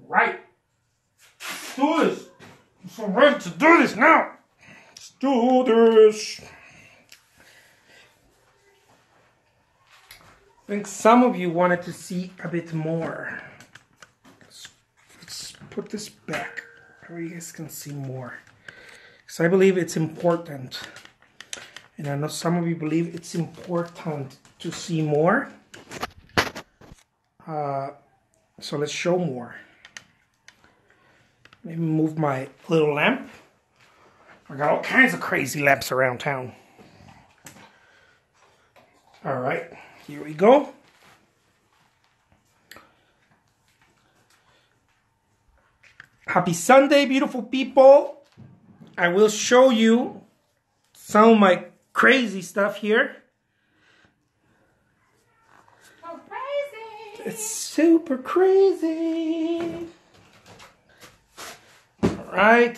Right. Let's do this. I'm so ready to do this now. Let's do this. I think some of you wanted to see a bit more. Let's put this back where you guys can see more. Because I believe it's important. And I know some of you believe it's important to see more. So let's show more. Maybe move my little lamp. I got all kinds of crazy lamps around town. All right, here we go. Happy Sunday, beautiful people. I will show you some of my crazy stuff here. So crazy. It's super crazy. All right.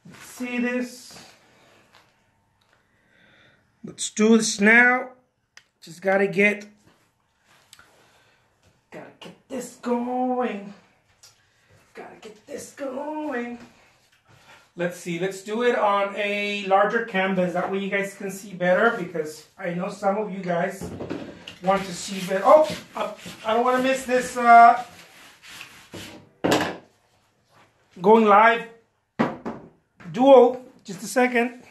Let's see this. Let's do this now. Just gotta get this going. Gotta get this going. Let's see, let's do it on a larger canvas. That way you guys can see better, because I know some of you guys want to see better. Oh, I don't want to miss this going live duo. Just a second.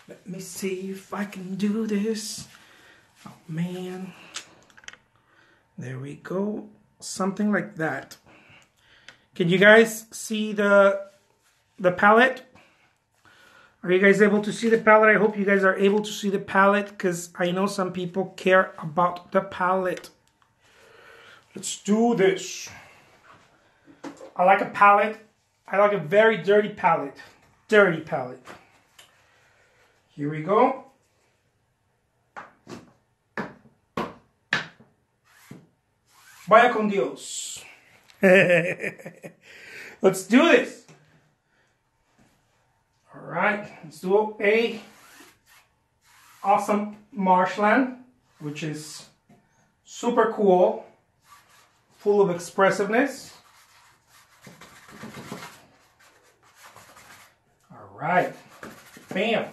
Let me see if I can do this. Oh man. There we go. Something like that. Can you guys see the palette? Are you guys able to see the palette? I hope you guys are able to see the palette, because I know some people care about the palette. Let's do this. I like a palette. I like a very dirty palette. Dirty palette. Here we go. Vaya con Dios. Let's do this. All right, let's do a awesome marshland, which is super cool, full of expressiveness. All right, bam.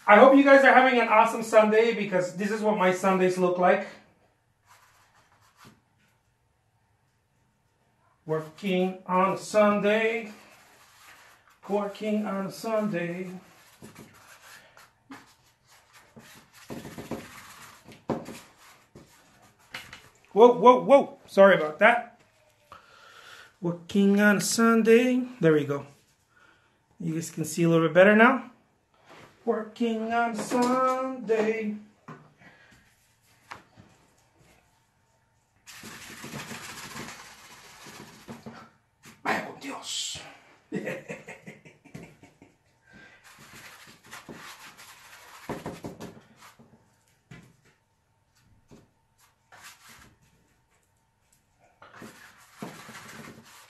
I hope you guys are having an awesome Sunday, because this is what my Sundays look like. Working on a Sunday. Working on a Sunday. Whoa, whoa, whoa. Sorry about that. Working on a Sunday. There we go. You guys can see a little bit better now. Working on a Sunday. Vaya con Dios.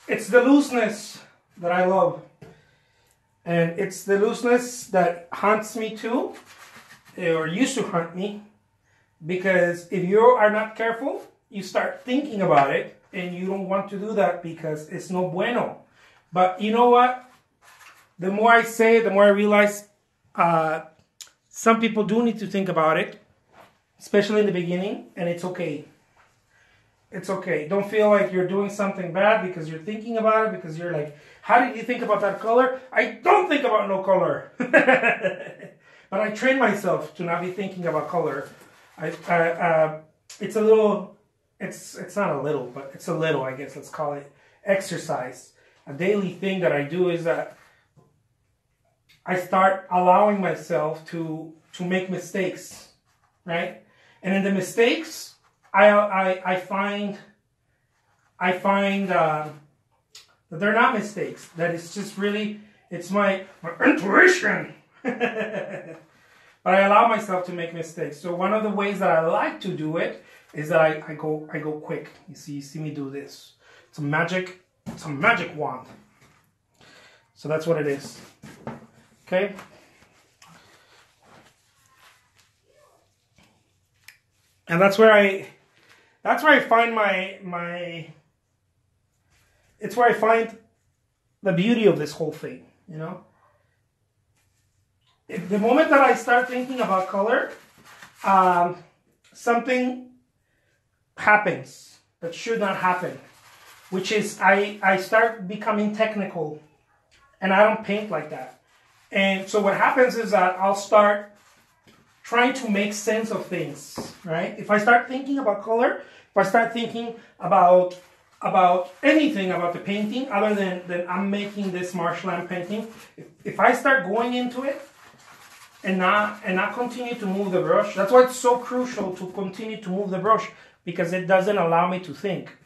It's the looseness that I love. And it's the looseness that haunts me too, or used to haunt me. Because if you are not careful, you start thinking about it, and you don't want to do that because it's no bueno. But you know what? The more I say it, the more I realize some people do need to think about it, especially in the beginning, and it's okay. It's okay. Don't feel like you're doing something bad because you're thinking about it, because you're like, how did you think about that color? I don't think about no color. But I train myself to not be thinking about color. It's a little, it's not a little, but it's a little, I guess, let's call it exercise. A daily thing that I do is that I start allowing myself to make mistakes, right? And in the mistakes, I find that they're not mistakes. That it's just really, it's my intuition. But I allow myself to make mistakes. So one of the ways that I like to do it is that I go quick. You see me do this. It's a magic wand. So that's what it is. Okay. And that's where That's where I find it's where I find the beauty of this whole thing, you know? The moment that I start thinking about color, something happens that should not happen, which is I start becoming technical, and I don't paint like that. And so what happens is that I'll start trying to make sense of things, right? If I start thinking about color, if I start thinking about anything about the painting other than I'm making this marshland painting, if I start going into it and not continue to move the brush, that's why it's so crucial to continue to move the brush, because it doesn't allow me to think.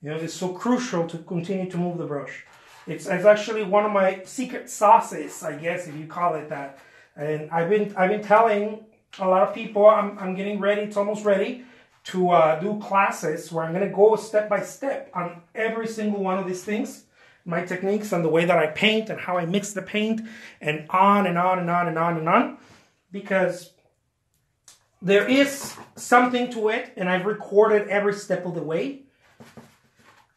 You know, it's so crucial to continue to move the brush. It's actually one of my secret sauces, I guess, if you call it that. And I've been telling a lot of people I'm getting ready. It's almost ready to do classes where I'm going to go step by step on every single one of these things, my techniques and the way that I paint and how I mix the paint, and on and on and on and on and on, because there is something to it, and I've recorded every step of the way,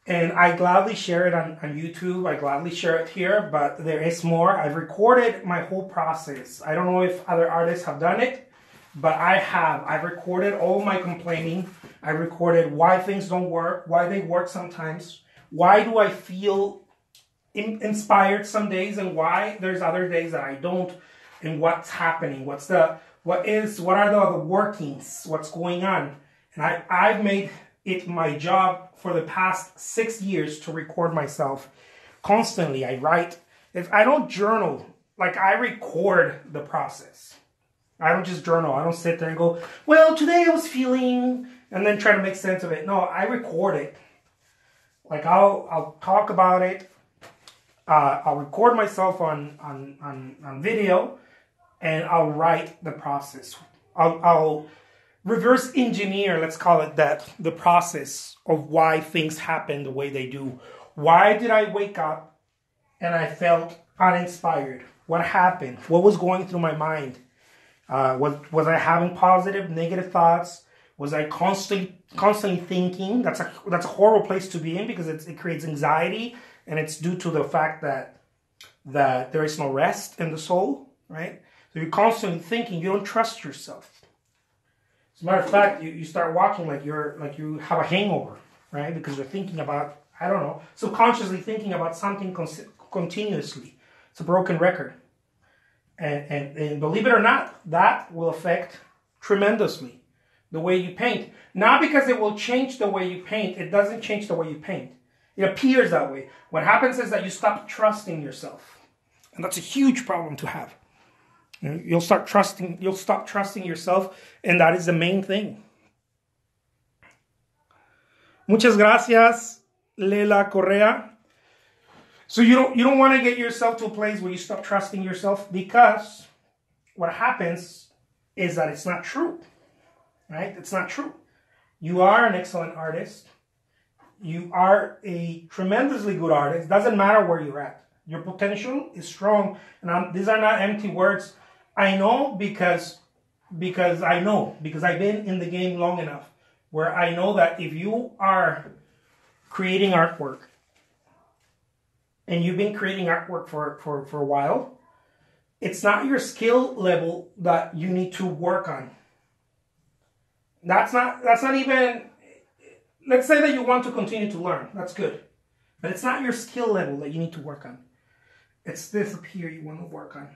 and I gladly share it on YouTube. I gladly share it here, but there is more. I've recorded my whole process. I don't know if other artists have done it, but I have. I've recorded all my complaining. I recorded why things don't work, why they work sometimes, why do I feel inspired some days, and why there's other days that I don't, and what's happening, what are the workings, what's going on. And I've made it my job for the past 6 years to record myself constantly. I write. If I don't journal, like, I record the process. I don't just journal. I don't sit there and go, well, today I was feeling, and then try to make sense of it. No, I record it. Like, I'll talk about it. I'll record myself on video, and I'll write the process. I'll reverse engineer, let's call it that, the process of why things happen the way they do. Why did I wake up and I felt uninspired? What happened? What was going through my mind? Was I having positive, negative thoughts? Was I constantly thinking? That's a horrible place to be in, because it creates anxiety, and it's due to the fact that there is no rest in the soul, right? So you're constantly thinking. You don't trust yourself. As a matter of fact, you start walking like you have a hangover, right? Because you're thinking about, I don't know, subconsciously thinking about something continuously. It's a broken record. And believe it or not, that will affect tremendously the way you paint. Not because it will change the way you paint. It doesn't change the way you paint. It appears that way. What happens is that you stop trusting yourself. And that's a huge problem to have. You'll stop trusting yourself, and that is the main thing. Muchas gracias, Lela Correa. So you don't want to get yourself to a place where you stop trusting yourself, because what happens is that it's not true, right? It's not true. You are an excellent artist. You are a tremendously good artist. Doesn't matter where you're at. Your potential is strong. And these are not empty words. I know because I know, because I've been in the game long enough where I know that if you are creating artwork, and you've been creating artwork for a while, it's not your skill level that you need to work on. That's not even, let's say that you want to continue to learn. That's good. But it's not your skill level that you need to work on. It's this up here you want to work on.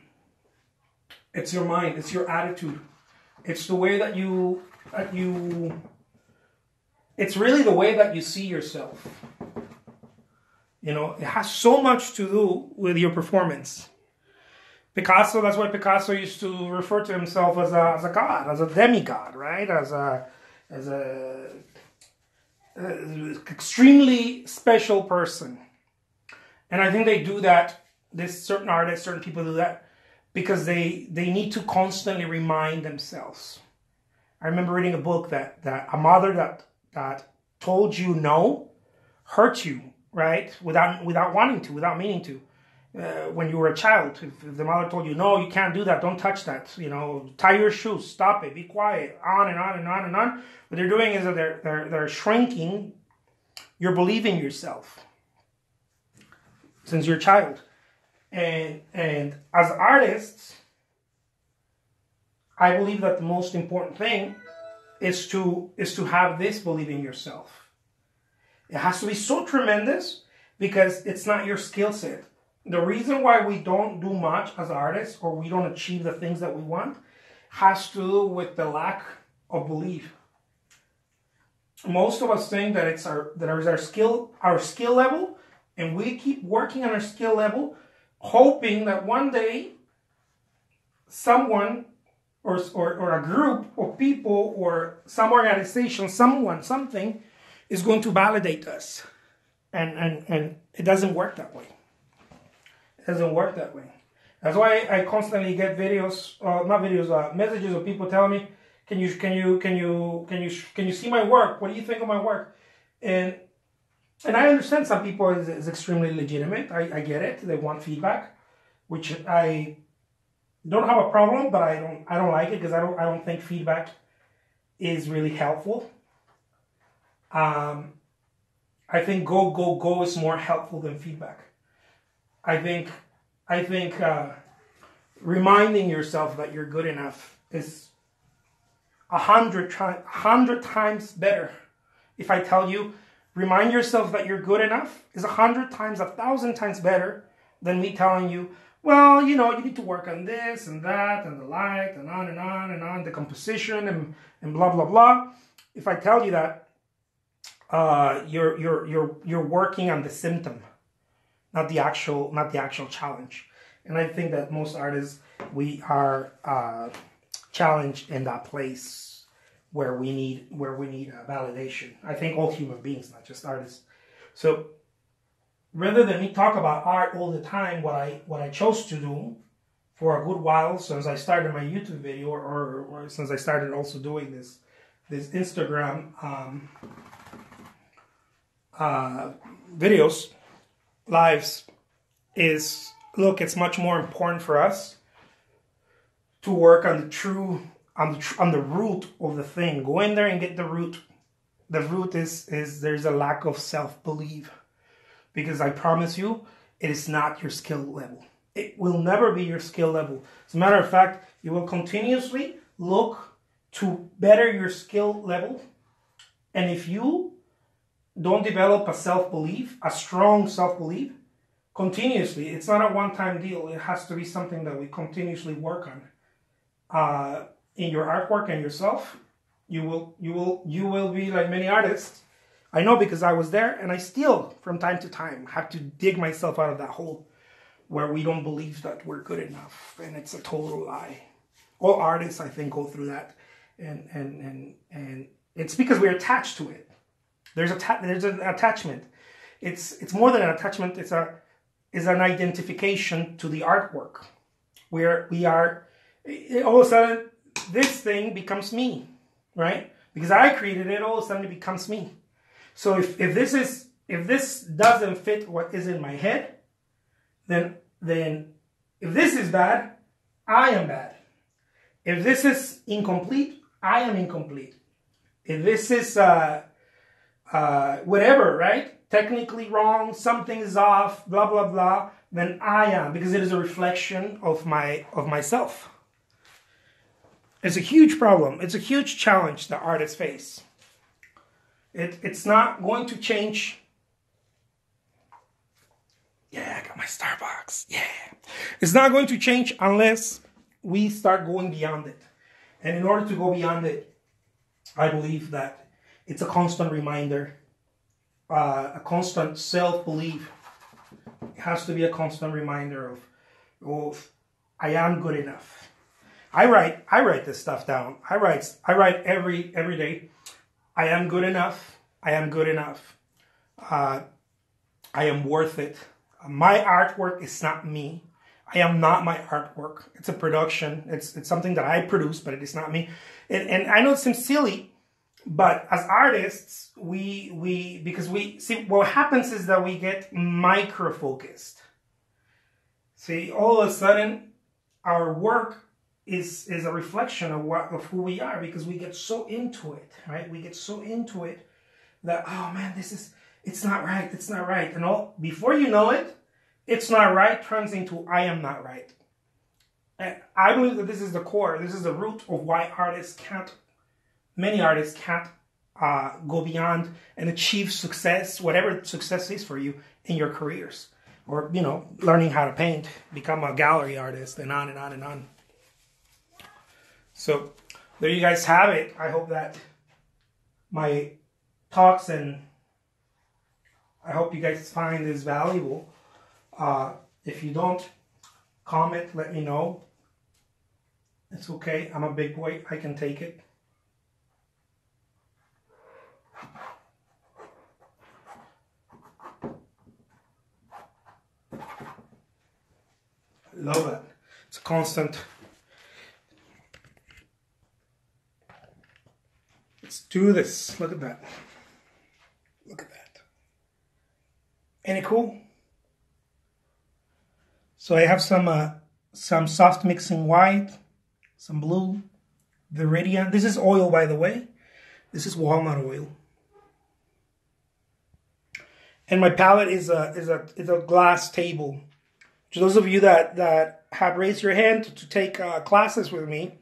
It's your mind. It's your attitude. It's the way that it's really the way that you see yourself. You know, it has so much to do with your performance. Picasso, that's why Picasso used to refer to himself as a god, as a demigod, right? As a extremely special person. And I think they do that, this certain artists, certain people do that, because they need to constantly remind themselves. I remember reading a book that a mother that told you no hurt you, right? Without wanting to, without meaning to. when you were a child. If the mother told you, no, you can't do that, don't touch that, tie your shoes, stop it, be quiet, on and on and on and on. What they're doing is that they're shrinking your belief in yourself since you're a child. And as artists, I believe that the most important thing is to have this belief in yourself. It has to be so tremendous because it's not your skill set. The reason why we don't do much as artists or we don't achieve the things that we want has to do with the lack of belief. Most of us think that it's our skill level, and we keep working on our skill level, hoping that one day someone or a group of people or some organization, something is going to validate us. And it doesn't work that way. It doesn't work that way. That's why I constantly get messages of people telling me, can you see my work? What do you think of my work? And I understand some people is extremely legitimate. I get it. They want feedback, which I don't have a problem, but I don't like it because I don't think feedback is really helpful. I think go is more helpful than feedback. I think reminding yourself that you're good enough is 100 times better. If I tell you, remind yourself that you're good enough is 100 times, 1,000 times better than me telling you, well, you need to work on this and that and the light and on and on and on, the composition and blah blah blah. If I tell you that, you're working on the symptom, not the actual challenge. And I think that most artists, we are challenged in that place where we need validation. I think all human beings, not just artists. So rather than me talk about art all the time, what I chose to do for a good while since I started my YouTube video or since I started also doing this Instagram videos, lives, is look, it's much more important for us to work on the root of the thing. Go in there and get the root. The root is there's a lack of self-belief. Because I promise you, it is not your skill level. It will never be your skill level. As a matter of fact, you will continuously look to better your skill level. And if you don't develop a self-belief, a strong self-belief, continuously, it's not a one-time deal. It has to be something that we continuously work on. In your artwork and yourself, you will be like many artists. I know because I was there, and I still, from time to time, have to dig myself out of that hole where we don't believe that we're good enough, and it's a total lie. All artists, I think, go through that, and it's because we're attached to it. There's an attachment. It's more than an attachment. It's an identification to the artwork, where we are all of a sudden this thing becomes me, right? Because I created it, all of a sudden it becomes me. So if this doesn't fit what is in my head, then if this is bad, I am bad. If this is incomplete, I am incomplete. If this is whatever, right? Technically wrong, something is off, blah blah blah, then I am, because it is a reflection of myself. It's a huge problem. It's a huge challenge that artists face. It's not going to change. Yeah, I got my Starbucks. Yeah. It's not going to change unless we start going beyond it. And in order to go beyond it, I believe that it's a constant reminder, a constant self-belief. It has to be a constant reminder of I am good enough. I write this stuff down. I write every day. I am good enough. I am good enough. I am worth it. My artwork is not me. I am not my artwork. It's a production. It's something that I produce, but it is not me. And I know it seems silly, but as artists, we because we see what happens is that we get micro-focused. See, all of a sudden, our work is a reflection of who we are, because we get so into it, right? We get so into it that, oh man, it's not right, it's not right. And all, before you know it, it's not right turns into I am not right. And I believe that this is the core, this is the root of why many artists can't go beyond and achieve success, whatever success is for you in your careers. Or, you know, learning how to paint, become a gallery artist, and on and on and on. So, there you guys have it. I hope that my talks, and I hope you guys find this valuable. If you don't, comment, let me know. It's okay. I'm a big boy. I can take it. Love it. It's a constant. Let's do this. Look at that. Look at that. Ain't it cool? So I have some soft mixing white, some blue, Viridian. This is oil, by the way. This is walnut oil. And my palette is a glass table. To those of you that have raised your hand to take classes with me,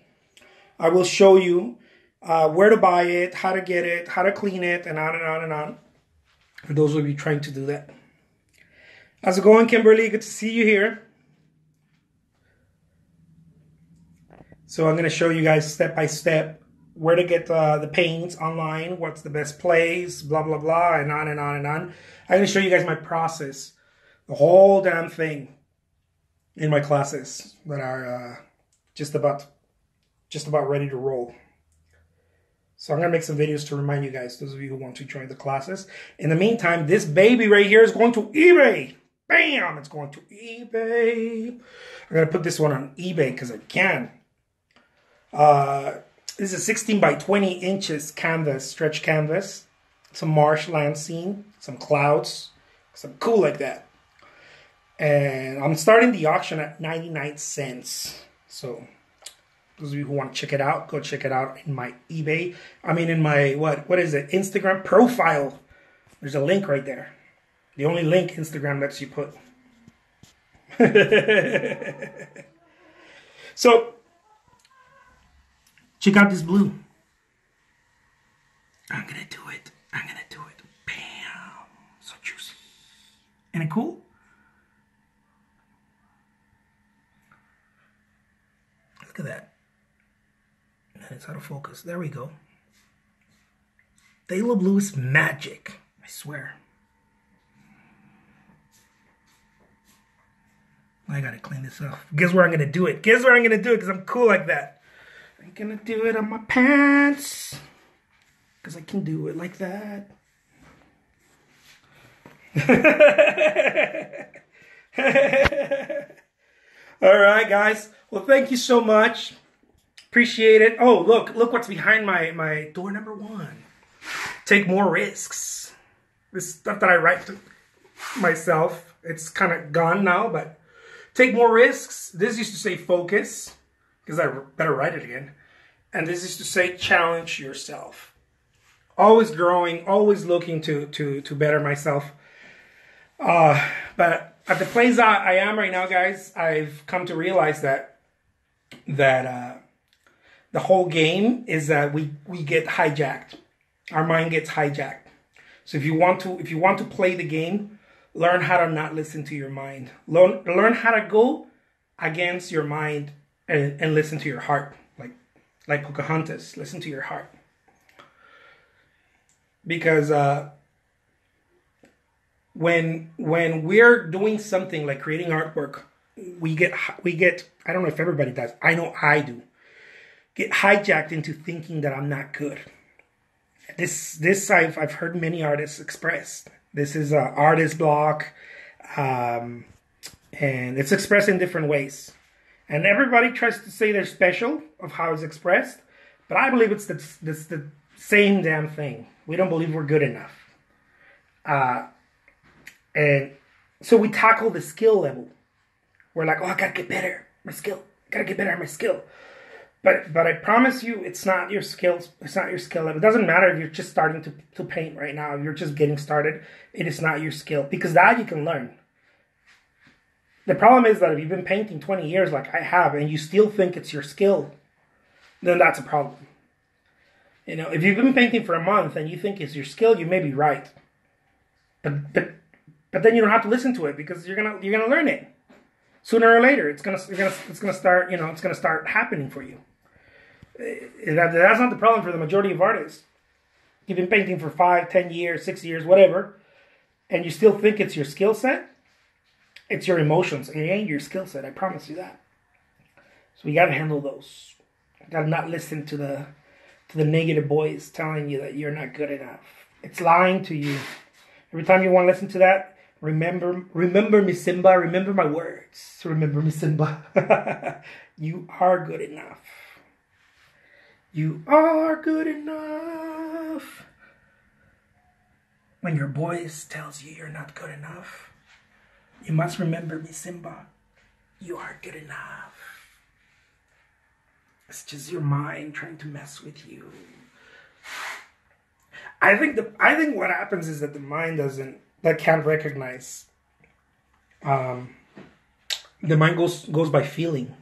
I will show you where to buy it, how to get it, how to clean it, and on and on and on. For those of you trying to do that. How's it going, Kimberly? Good to see you here. So I'm going to show you guys step by step where to get the paints online, what's the best place, blah, blah, blah, and on and on and on. I'm going to show you guys my process, the whole damn thing, in my classes that are just about ready to roll. So I'm going to make some videos to remind you guys, those of you who want to join the classes. In the meantime, this baby right here is going to eBay. Bam! It's going to eBay. I'm going to put this one on eBay because I can. This is a 16 by 20 inches canvas, stretch canvas. Some marshland scene, some clouds, some cool like that. And I'm starting the auction at 99 cents. So those of you who want to check it out, go check it out in my eBay. I mean, in my, what is it? Instagram profile. There's a link right there. The only link Instagram lets you put. So, check out this blue. I'm going to do it. I'm going to do it. Bam. So juicy. Ain't it cool? Look at that. And it's out of focus. There we go. Phthalo blue is magic. I swear. I gotta clean this up. Guess where I'm gonna do it? Guess where I'm gonna do it? Because I'm cool like that. I'm gonna do it on my pants. Because I can do it like that. Alright, guys. Well, thank you so much. Appreciate it. Oh, look what's behind my door number 1. Take more risks. This stuff that I write to myself, it's kind of gone now, but take more risks. This used to say focus, because I better write it again. And this is to say challenge yourself. Always growing, always looking to better myself. But at the place I am right now, guys, I've come to realize that the whole game is that we get hijacked. Our mind gets hijacked. So if you want to play the game, learn how to not listen to your mind. Learn how to go against your mind and listen to your heart. Like Pocahontas, listen to your heart. Because when we're doing something like creating artwork, we get I don't know if everybody does. I know I do. Get hijacked into thinking that I'm not good. This I've heard many artists express. This is an artist block, and it's expressed in different ways. And everybody tries to say they're special of how it's expressed, but I believe it's the same damn thing. We don't believe we're good enough. And so we tackle the skill level. We're like, oh, I gotta get better, my skill. I gotta get better at my skill. But I promise you, it's not your skills. It's not your skill level. It doesn't matter if you're just starting to paint right now. If you're just getting started, it is not your skill, because that you can learn. The problem is that if you've been painting 20 years like I have, and you still think it's your skill, then that's a problem. You know, if you've been painting for a month and you think it's your skill, you may be right. But then you don't have to listen to it, because you're gonna learn it. Sooner or later, it's gonna start. You know, it's gonna start happening for you. That's not the problem for the majority of artists. You've been painting for 5, 10 years, 6 years, whatever, and you still think it's your skill set. It's your emotions. It ain't your skill set. I promise you that. So we gotta handle those. You gotta not listen to the negative voice telling you that you're not good enough. It's lying to you. Every time you want to listen to that, remember me, Simba. Remember my words. Remember me, Simba. You are good enough. You are good enough. When your voice tells you you're not good enough, you must remember me, Simba. You are good enough. It's just your mind trying to mess with you. I think what happens is that the mind can't recognize. The mind goes by feeling.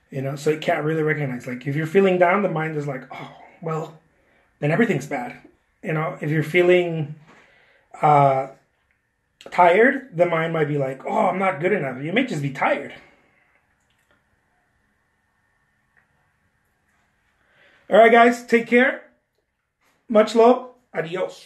You know, so it can't really recognize. Like, if you're feeling down, the mind is like, oh, well, then everything's bad. You know, if you're feeling tired, the mind might be like, oh, I'm not good enough. You may just be tired. All right, guys, take care. Much love. Adios.